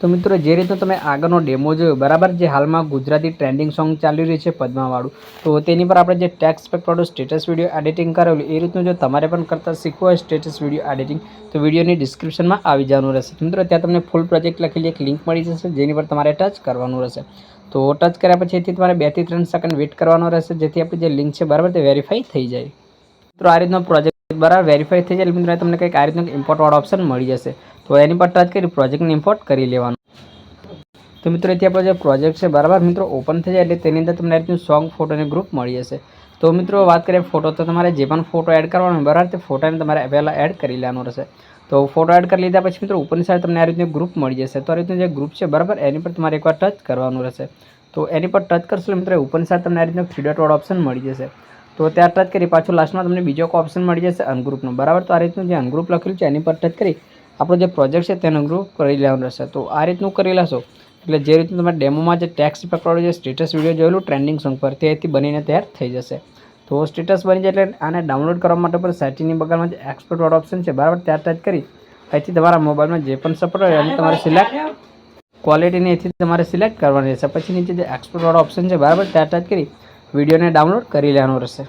तो मित्रों जे रीतना तमे आगळनो डेमो जोयो बराबर, जे हाल में गुजराती ट्रेंडिंग सॉन्ग चाली रही है पद्मावाळू, तो तेनी पर आपणे जे टेक्स्ट इफेक्ट वाळुं स्टेटस विडियो एडिटिंग करेलुं ए रीतनुं जो तमारे पण करता शीखवुं होय स्टेटस विडियो एडिटिंग तो विडियोनी डिस्क्रिप्शन में आवी जवानुं रहेशे। मित्रों त्यां तमने फूल प्रोजेक्ट लखेली एक लिंक मळी जशे जेनी पर तमारे टच करवानुं रहेशे। तो टच कर्या पछी तमारे 2 થી 3 सेकंड वेट करवानो रहेशे जेथी आपणी जे लिंक छे बराबर ते वेरीफाई थई जाय। मित्रों आ रीतनो प्रोजेक्ट बराबर वेरीफाई थई जाय એટલે मित्रों तमने कंईक आ रीतनो इम्पोर्ट वाळो ऑप्शन मळी जशे। तो एनी पर टच करी प्रोजेक्ट ने इम्पोर्ट करी लेवानुं। तो मित्रों ये अपना जो प्रोजेक्ट है बराबर मित्रों ओपन थी जाए एटले तमने रीतनु सॉन्ग फोटो ने ग्रुप मळी जशे। तो मित्रों बात करें फोटो तो तमारे जे पण फोटो एड करवानो बराबर ते फोटा ने तमारे पहला एड करी लेवानो रहेशे। तो फोटो एड कर लीधा पछी मित्रों ऊपरनी साइड तमने आ रीतनु ग्रुप मळी जशे। तो आ रीतनु जे ग्रुप है बराबर एनी पर तमारे एकवार टच करवानुं रहेशे। तो एनी पर टच करशो मित्रों ऊपरनी साइड तमने आ रीतनु थ्री डॉट वाळो ऑप्शन मळी जशे। तो त्यां टच करी पाछो लास्ट में तमने बीजो ऑप्शन मळी जशे अनग्रुपनो बराबर। तो आ रीतनु जे अनग्रुप लखेલું છે एनी पर टच करी आपणो जे प्रोजेक्ट है तेनो ग्रुप करी लेवानो रहेशे। तो आ रीतनु करी लेशो એટલે જે રીતનું તમે ડેમોમાં જે ટેક્સ્ટ ઇફેક્ટ વાળું જે સ્ટેટસ વિડીયો જોયેલું ટ્રેન્ડિંગ સોંગ પર તેથી બનીને તૈયાર થઈ જશે। તો સ્ટેટસ બની જાય એટલે આને ડાઉનલોડ કરવા માટે પર સેટિંગની બગલમાં જે એક્સપોર્ટ વાળો ઓપ્શન છે બરાબર ત્યાં ટચ કરી અહીંથી તમારા મોબાઈલમાં જે પણ સપોર્ટ હોય એને તમારે સિલેક્ટ ક્વોલિટીને અહીંથી તમારે સિલેક્ટ કરવાની રહેશે। પછી નીચે જે એક્સપોર્ટ વાળો ઓપ્શન છે બરાબર ત્યાં ટચ કરી વિડીયોને ડાઉનલોડ કરી લેવાનો રહેશે।